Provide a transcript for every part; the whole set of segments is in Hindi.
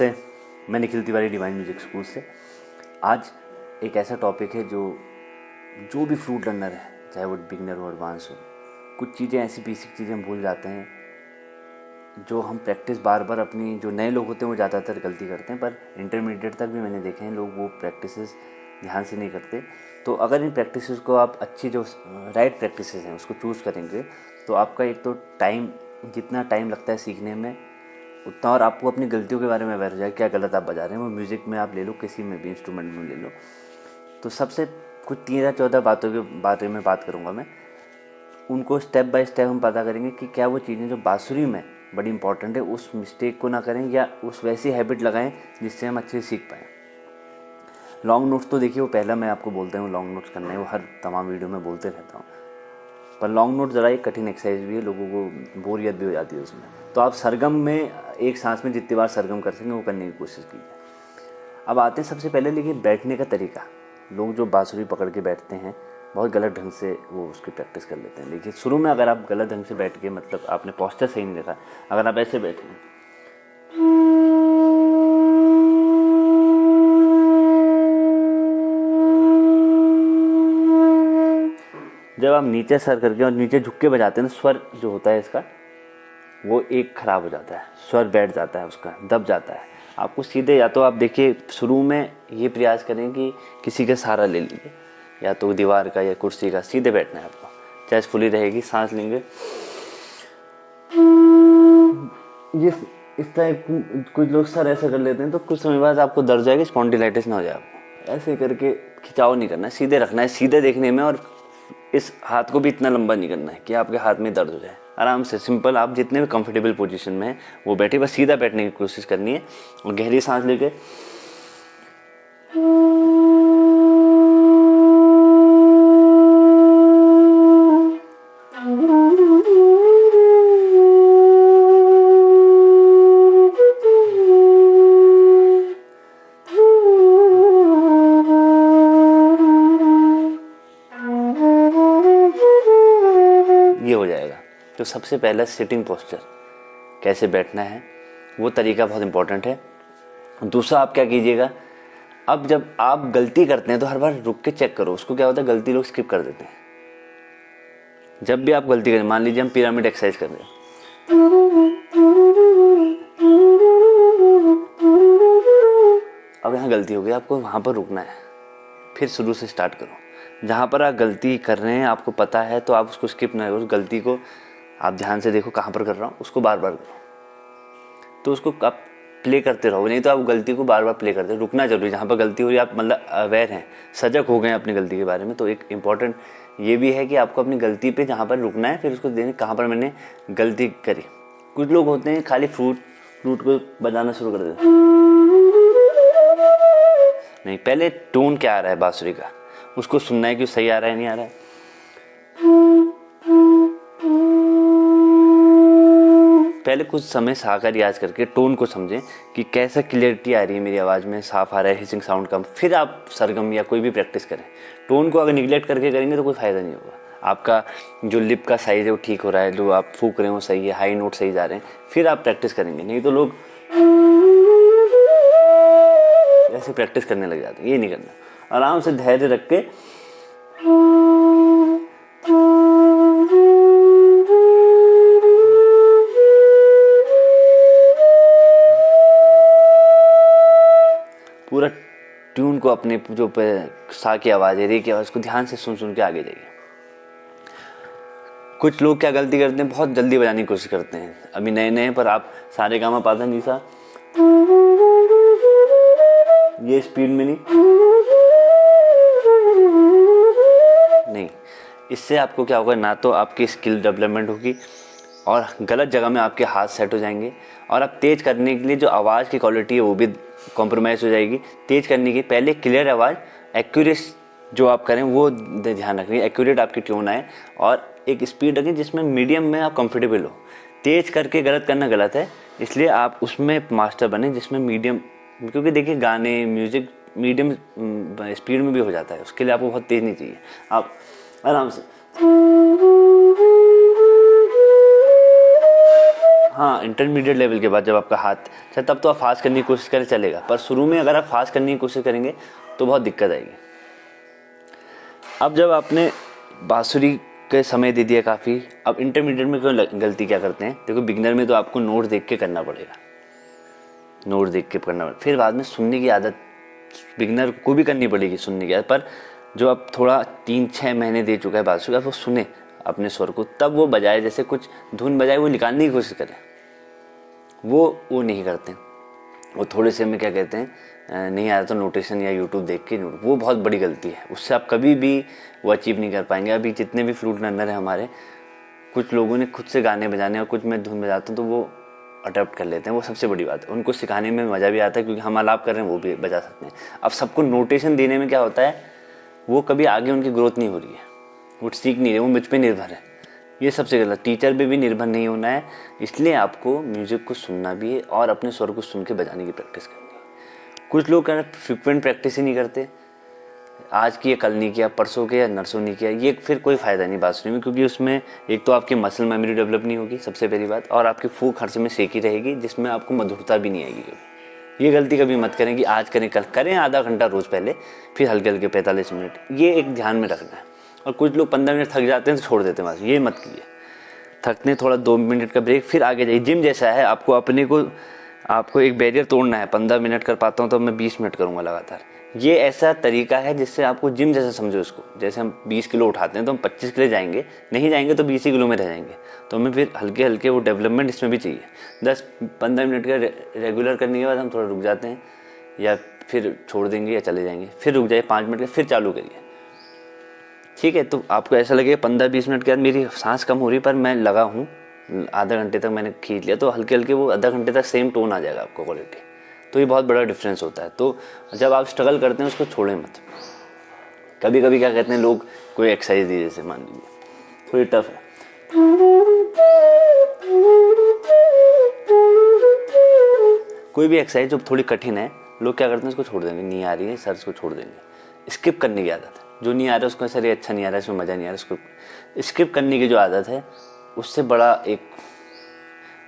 से मैं Nikhil Tiwari divine music school से। आज एक ऐसा टॉपिक है जो भी फ्लूट लर्नर है, चाहे वो बिगनर हो एडवांस हो, कुछ चीज़ें ऐसी बेसिक चीज़ें हम भूल जाते हैं जो हम प्रैक्टिस बार बार अपनी, जो नए लोग होते हैं वो ज़्यादातर गलती करते हैं, पर इंटरमीडिएट तक भी मैंने देखे हैं लोग वो प्रैक्टिसेस ध्यान से नहीं करते। तो अगर इन प्रैक्टिसेस को आप अच्छी, जो राइट प्रैक्टिसेस हैं उसको चूज़ करेंगे तो आपका एक तो टाइम, जितना टाइम लगता है सीखने में उतना, और आपको अपनी गलतियों के बारे में अवेयर हो जाए क्या गलत आप बजा रहे हैं। वो म्यूज़िक में आप ले लो, किसी में भी इंस्ट्रूमेंट में ले लो। तो सबसे कुछ 13-14 बातों के बारे में बात करूँगा मैं। उनको स्टेप बाय स्टेप हम पता करेंगे कि क्या वो चीज़ें जो बांसुरी में बड़ी इंपॉर्टेंट है, उस मिस्टेक को ना करें या उस वैसी हैबिट लगाएं जिससे हम अच्छे से सीख पाएँ। लॉन्ग नोट्स तो देखिए, वो पहला मैं आपको बोलता हूँ लॉन्ग नोट्स करना है, वो हर तमाम वीडियो में बोलते रहता हूँ, पर लॉन्ग नोट ज़रा एक कठिन एक्सरसाइज भी है, लोगों को बोरियत भी हो जाती है उसमें। तो आप सरगम में एक सांस में जितनी बार सरगम कर सकें वो करने की कोशिश कीजिए। अब आते हैं सबसे पहले, देखिए बैठने का तरीका। लोग जो बांसुरी पकड़ के बैठते हैं बहुत गलत ढंग से वो उसकी प्रैक्टिस कर लेते हैं। देखिए शुरू में अगर आप गलत ढंग से बैठ के, मतलब आपने पोस्चर सही नहीं रखा, अगर आप ऐसे बैठे हैं जब आप नीचे सर करके और नीचे झुक के बजाते हैं ना, स्वर जो होता है इसका वो एक ख़राब हो जाता है, स्वर बैठ जाता है, उसका दब जाता है। आपको सीधे, या तो आप देखिए शुरू में ये प्रयास करें कि किसी का सहारा ले लीजिए, या तो दीवार का या कुर्सी का, सीधे बैठना है आपको, चेस्ट फुली रहेगी, सांस लेंगे ये इस तरह। कुछ लोग सर ऐसा कर लेते हैं तो कुछ समय बाद आपको दर्द जाएगा, स्पॉन्डिलाइटिस ना हो जाए आपको। ऐसे करके खिंचाव नहीं करना है, सीधे रखना है, सीधे देखने में, और इस हाथ को भी इतना लंबा नहीं करना है कि आपके हाथ में दर्द हो जाए। आराम से सिंपल, आप जितने भी कंफर्टेबल पोजीशन में हैं वो बैठे, बस सीधा बैठने की कोशिश करनी है और गहरी सांस लेके ये हो जाएगा। तो सबसे पहला सिटिंग पोस्चर, कैसे बैठना है वो तरीका बहुत इंपॉर्टेंट है। दूसरा, आप क्या कीजिएगा, अब जब आप गलती करते हैं तो हर बार रुक के चेक करो। उसको क्या होता है, गलती लोग स्किप कर देते हैं। जब भी आप गलती करें, मान लीजिए हम पिरामिड एक्सरसाइज कर रहे हैं, अब यहाँ गलती हो गई, आपको वहाँ पर रुकना है, फिर शुरू से स्टार्ट करो। जहाँ पर आप गलती कर रहे हैं आपको पता है तो आप उसको स्किप ना करो, उस गलती को आप ध्यान से देखो कहाँ पर कर रहा हूँ, उसको बार बार करो। तो उसको आप प्ले करते रहो, नहीं तो आप गलती को बार बार प्ले करते रहो। रुकना जरूरी, जहाँ पर गलती हो रही है आप मतलब अवेयर हैं, सजग हो गए अपनी गलती के बारे में। तो एक इम्पॉर्टेंट ये भी है कि आपको अपनी गलती पे जहाँ पर रुकना है, फिर उसको देखें कहाँ पर मैंने गलती करी। कुछ लोग होते हैं खाली फ्लूट को बजाना शुरू कर देते हैं, नहीं, पहले टोन क्या आ रहा है बांसुरी का उसको सुनना है कि सही आ रहा है नहीं आ रहा है। पहले कुछ समय सा का रियाज करके टोन को समझें कि कैसा क्लियरिटी आ रही है मेरी आवाज़ में, साफ आ रहा है, हिसिंग साउंड कम, फिर आप सरगम या कोई भी प्रैक्टिस करें। टोन को अगर निगलेक्ट करके करेंगे तो कोई फ़ायदा नहीं होगा। आपका जो लिप का साइज़ है वो ठीक हो रहा है, जो आप फूक रहे हो सही है, हाई नोट सही जा रहे हैं, फिर आप प्रैक्टिस करेंगे। नहीं तो लोग ऐसे प्रैक्टिस करने लग जाते हैं, ये नहीं करना। आराम से धैर्य रख के पूरा ट्यून को, अपने जो सा की आवाज़ है, रे की आवाज़ को ध्यान से सुन के आगे जाइए। कुछ लोग क्या गलती करते हैं, बहुत जल्दी बजाने की कोशिश करते हैं, अभी नए नए, पर आप सारे गामा पाधा निसा, ये स्पीड में नहीं, इससे आपको क्या होगा, ना तो आपकी स्किल डेवलपमेंट होगी और गलत जगह में आपके हाथ सेट हो जाएंगे, और आप तेज करने के लिए जो आवाज़ की क्वालिटी है वो भी कॉम्प्रोमाइज़ हो जाएगी। तेज करने की पहले क्लियर आवाज़, एक्यूरेट जो आप करें वो ध्यान रखिए, एक्यूरेट आपकी ट्यून आए, और एक स्पीड रखें जिसमें मीडियम में आप कंफर्टेबल हो। तेज करके गलत करना गलत है, इसलिए आप उसमें मास्टर बने जिसमें मीडियम, क्योंकि देखिए गाने म्यूज़िक मीडियम स्पीड में भी हो जाता है, उसके लिए आपको बहुत तेज़ नहीं चाहिए, आप आराम से हाँ, इंटरमीडिएट लेवल के बाद जब आपका हाथ अच्छा, तब तो आप फास्ट करने की कोशिश करें चलेगा, पर शुरू में अगर आप फास्ट करने की कोशिश करेंगे तो बहुत दिक्कत आएगी। अब जब आपने बांसुरी के समय दे दिया काफ़ी, अब इंटरमीडिएट में क्यों गलती क्या करते हैं? देखो, बिगिनर में तो आपको नोट देख के करना पड़ेगा, नोट देख के करना पड़ेगा। फिर बाद में सुनने की आदत बिगिनर को भी करनी पड़ेगी, सुनने की आदत। पर जो अब थोड़ा 3-6 महीने दे चुका है बांसुरी का, वो सुने अपने स्वर को, तब वो बजाए, जैसे कुछ धुन बजाए वो निकालने की कोशिश करे। वो नहीं करते। वो थोड़े से में क्या कहते हैं, नहीं आया तो नोटेशन या यूट्यूब देख के नोट, वो बहुत बड़ी गलती है। उससे आप कभी भी वो अचीव नहीं कर पाएंगे। अभी जितने भी फ्लूट लर्नर हैं हमारे, कुछ लोगों ने खुद से गाने बजाने और कुछ मैं धुन बजाता हूँ तो वो अडॉप्ट कर लेते हैं। वो सबसे बड़ी बात है। उनको सिखाने में मज़ा भी आता है क्योंकि हम आलाप कर रहे हैं, वो भी बजा सकते हैं। अब सबको नोटेशन देने में क्या होता है, वो कभी आगे उनकी ग्रोथ नहीं हो रही है, वो सीख नहीं रहे, वो मुझ पर निर्भर है। ये सबसे गलत। टीचर पे भी निर्भर नहीं होना है। इसलिए आपको म्यूज़िक को सुनना भी है और अपने स्वर को सुन के बजाने की प्रैक्टिस करनी है। कुछ लोग फ्रिक्वेंट प्रैक्टिस ही नहीं करते, आज किया कल नहीं किया, परसों किया नरसों नहीं किया, ये फिर कोई फ़ायदा नहीं बांसुरी में, क्योंकि उसमें एक तो आपकी मसल मेमोरी डेवलप नहीं होगी सबसे पहली बात, और आपकी फूंक हर समय सेकी रहेगी जिसमें आपको मधुरता भी नहीं आएगी कभी। ये गलती कभी मत करें कि आज करें कल करें, आधा घंटा रोज़ पहले, फिर हल्के हल्के 45 मिनट, ये एक ध्यान में रखना है। और कुछ लोग 15 मिनट थक जाते हैं तो छोड़ देते हैं बस, ये मत कीजिए। थकने थोड़ा 2 मिनट का ब्रेक, फिर आगे जाइए। जिम जैसा है, आपको एक बैरियर तोड़ना है। 15 मिनट कर पाता हूँ तो मैं 20 मिनट करूँगा लगातार। ये ऐसा तरीका है जिससे आपको जिम जैसा समझो इसको। जैसे हम 20 किलो उठाते हैं तो हम 25 किलो जाएंगे, नहीं जाएंगे तो 20 ही किलो में रह जाएंगे। तो हमें फिर हल्के हल्के वो डेवलपमेंट इसमें भी चाहिए। 10-15 मिनट का रेगुलर करने के बाद हम थोड़ा रुक जाते हैं या फिर छोड़ देंगे या चले जाएंगे, फिर रुक जाइए 5 मिनट का, फिर चालू करिए। ठीक है, तो आपको ऐसा लगेगा 15-20 मिनट के बाद मेरी सांस कम हो रही, पर मैं लगा हूँ, आधा घंटे तक मैंने खींच लिया, तो हल्के हल्के वो आधा घंटे तक सेम टोन आ जाएगा आपको क्वालिटी। तो ये बहुत बड़ा डिफरेंस होता है। तो जब आप स्ट्रगल करते हैं उसको छोड़ें मत। कभी कभी क्या कहते हैं लोग, कोई एक्सरसाइज दी, जैसे मान लीजिए थोड़ी टफ है, कोई भी एक्सरसाइज जो थोड़ी कठिन है, लोग क्या करते हैं उसको छोड़ देंगे, नहीं आ रही है सर, इसको छोड़ देंगे। स्किप करने की आदत है। जो नहीं आ रहा है उसको सर ये अच्छा नहीं आ रहा है, इसमें मज़ा नहीं आ रहा है, उसको स्किप करने की जो आदत है, उससे बड़ा एक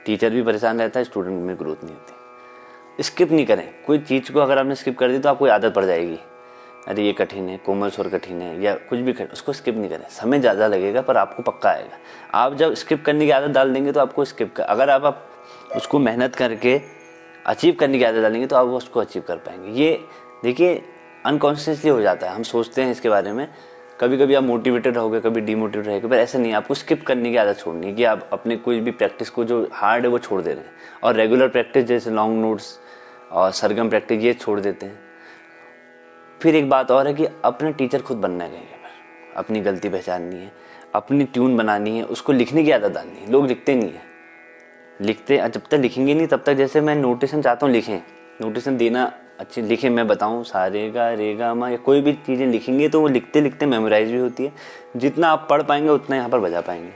टीचर भी परेशान रहता है, स्टूडेंट में ग्रोथ नहीं होती। स्किप नहीं करें कोई चीज़ को। अगर आपने स्किप कर दी तो आपको आदत पड़ जाएगी, अरे ये कठिन है, कोमल स्वर कठिन है या कुछ भी उसको स्किप नहीं करें। समय ज़्यादा लगेगा पर आपको पक्का आएगा। आप जब स्किप करने की आदत डाल देंगे तो आपको अगर आप उसको मेहनत करके अचीव करने की आदत डालेंगे तो आप उसको अचीव कर पाएंगे। ये देखिए अनकॉन्शियसली हो जाता है, हम सोचते हैं इसके बारे में, कभी कभी आप मोटिवेटेड रहोगे, कभी डीमोटिवेटेड रहेंगे, पर ऐसा नहीं है। आपको स्किप करने की आदत छोड़नी है कि आप अपने कोई भी प्रैक्टिस को जो हार्ड है वो छोड़ दे रहे हैं, और रेगुलर प्रैक्टिस जैसे लॉन्ग नोट्स और सरगम प्रैक्टिस ये छोड़ देते हैं। फिर एक बात और है कि अपने टीचर खुद बनना है कहीं पर, अपनी गलती पहचाननी है, अपनी ट्यून बनानी है, उसको लिखने की आदत डालनी है। लोग लिखते नहीं है, जब तक लिखेंगे नहीं तब तक, जैसे मैं नोटेशन चाहता हूँ लिखें, नोटेशन देना अच्छे लिखें, मैं बताऊँ सारे गा रे गा मा या कोई भी चीज़ें लिखेंगे तो वो लिखते लिखते मेमोराइज भी होती है। जितना आप पढ़ पाएंगे उतना यहाँ पर बजा पाएंगे,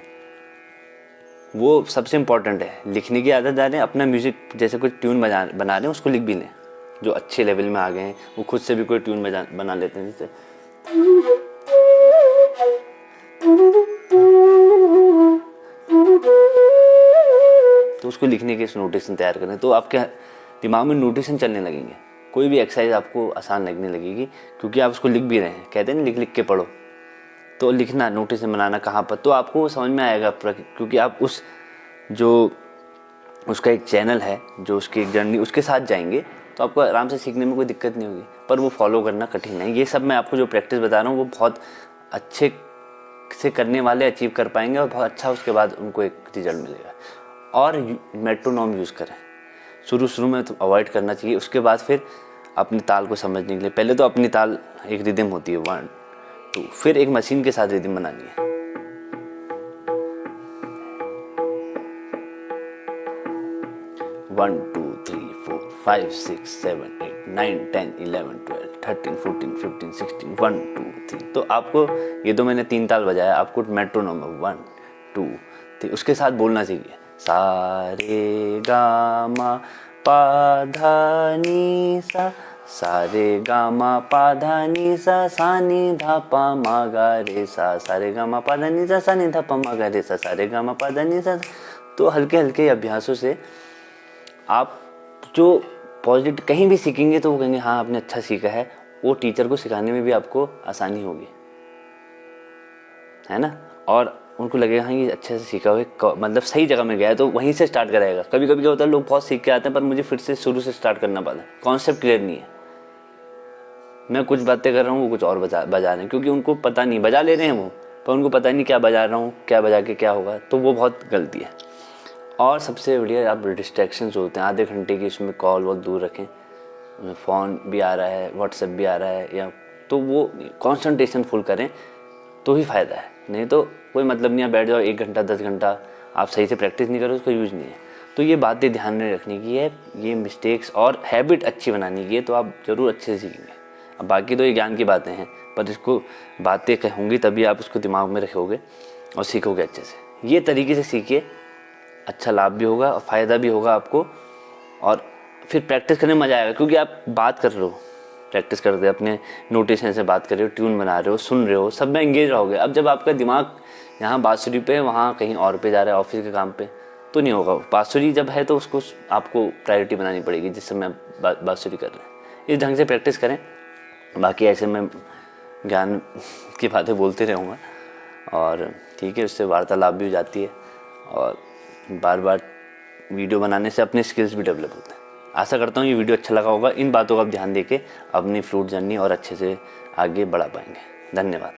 वो सबसे इम्पॉर्टेंट है। लिखने की आदत डालें, अपना म्यूज़िक जैसे कोई ट्यून बना रहे हैं उसको लिख भी लें। जो अच्छे लेवल में आ गए हैं वो खुद से भी कोई ट्यून बना लेते हैं, जैसे तो उसको लिखने के नोटेशन तैयार करें तो आपके दिमाग में नोटेशन चलने लगेंगे। कोई भी एक्सरसाइज आपको आसान लगने लगेगी क्योंकि आप उसको लिख भी रहे हैं। कहते हैं ना लिख लिख के पढ़ो, तो लिखना, नोटेशन बनाना कहाँ पर, तो आपको समझ में आएगा, क्योंकि आप उसका एक चैनल है, जो उसकी एक जर्नी उसके साथ जाएंगे तो आपको आराम से सीखने में कोई दिक्कत नहीं होगी। पर वो फॉलो करना कठिन है। ये सब मैं आपको जो प्रैक्टिस बता रहा हूँ वो बहुत अच्छे से करने वाले अचीव कर पाएंगे और बहुत अच्छा उसके बाद उनको एक रिजल्ट मिलेगा। और मेट्रोनॉम यूज़ करें, शुरू में तो अवॉइड करना चाहिए। उसके बाद फिर अपनी ताल को समझने के लिए पहले तो अपनी ताल एक रिदम होती है 1 2, फिर एक मशीन के साथ रिदम बनानी है। वन 2 3 4 5 6 7 8 9 10 11 12 13 14 15 16 1 2 3। तो आपको ये तो मैंने 3 ताल बजाया, आपको मेट्रोनोम 1 2 3 उसके साथ बोलना चाहिए। सा रे गा मा पा धा नी सा, सा रे गा मा पा धा नी सा, सा नी धा पा मा गा रे सा, सा रे गा मा पा धा नी सा, सा नी धा पा मा गा रे सा, सा रे गा मा पा धा नी सा। तो हल्के हल्के अभ्यासों से आप जो पॉजिटिव कहीं भी सीखेंगे तो वो कहेंगे हाँ आपने अच्छा सीखा है, वो टीचर को सिखाने में भी आपको आसानी होगी, है ना। और उनको लगेगा हाँ ये अच्छे से सीखा हुआ, मतलब सही जगह में गया है, तो वहीं से स्टार्ट कराएगा। कभी कभी क्या होता है, लोग बहुत सीख के आते हैं पर मुझे फिर से शुरू से स्टार्ट करना पड़ता है, कॉन्सेप्ट क्लियर नहीं है। मैं कुछ बातें कर रहा हूँ, वो कुछ और बजा रहे हैं, क्योंकि उनको पता नहीं, बजा ले रहे हैं वो, पर उनको पता नहीं क्या बजा रहा हूँ, क्या बजा के क्या होगा, तो वो बहुत गलती है। और सबसे बढ़िया आप डिस्ट्रैक्शंस होते हैं आधे घंटे की, इसमें कॉल बहुत दूर रखें, फ़ोन भी आ रहा है, व्हाट्सएप भी आ रहा है, या तो वो कंसंट्रेशन फुल करें तो ही फ़ायदा है। नहीं तो कोई मतलब नहीं है, बैठ जाओ 1 घंटा 10 घंटा आप सही से प्रैक्टिस नहीं करो, उसका यूज़ नहीं है। तो ये बातें ध्यान में रखने की है, ये मिस्टेक्स और हैबिट अच्छी बनाने की है, तो आप ज़रूर अच्छे से सीखेंगे। अब बाकी तो ये ज्ञान की बातें हैं, पर इसको बातें कहूँगी तभी आप उसको दिमाग में रखोगे और सीखोगे अच्छे से। ये तरीके से सीखिए, अच्छा लाभ भी होगा और फ़ायदा भी होगा आपको, और फिर प्रैक्टिस करने में मज़ा आएगा, क्योंकि आप बात कर रहे हो, प्रैक्टिस करते अपने नोटेशन से बात कर रहे हो, ट्यून बना रहे हो, सुन रहे हो, सब में एंगेज रहोगे। अब जब आपका दिमाग यहाँ बांसुरी पे, वहाँ कहीं और पे जा रहा है, ऑफिस के काम पे, तो नहीं होगा। बांसुरी जब है तो उसको आपको प्रायोरिटी बनानी पड़ेगी, जिस समय आप बांसुरी कर रहे हैं। इस ढंग से प्रैक्टिस करें। बाकी ऐसे मैं ज्ञान की बातें बोलते रहूँगा, और ठीक है, उससे वार्तालाप भी हो जाती है, और बार बार वीडियो बनाने से अपने स्किल्स भी डेवलप होते हैं। आशा करता हूँ ये वीडियो अच्छा लगा होगा। इन बातों का आप ध्यान देके अपनी फ्रूट जर्नी और अच्छे से आगे बढ़ा पाएंगे। धन्यवाद।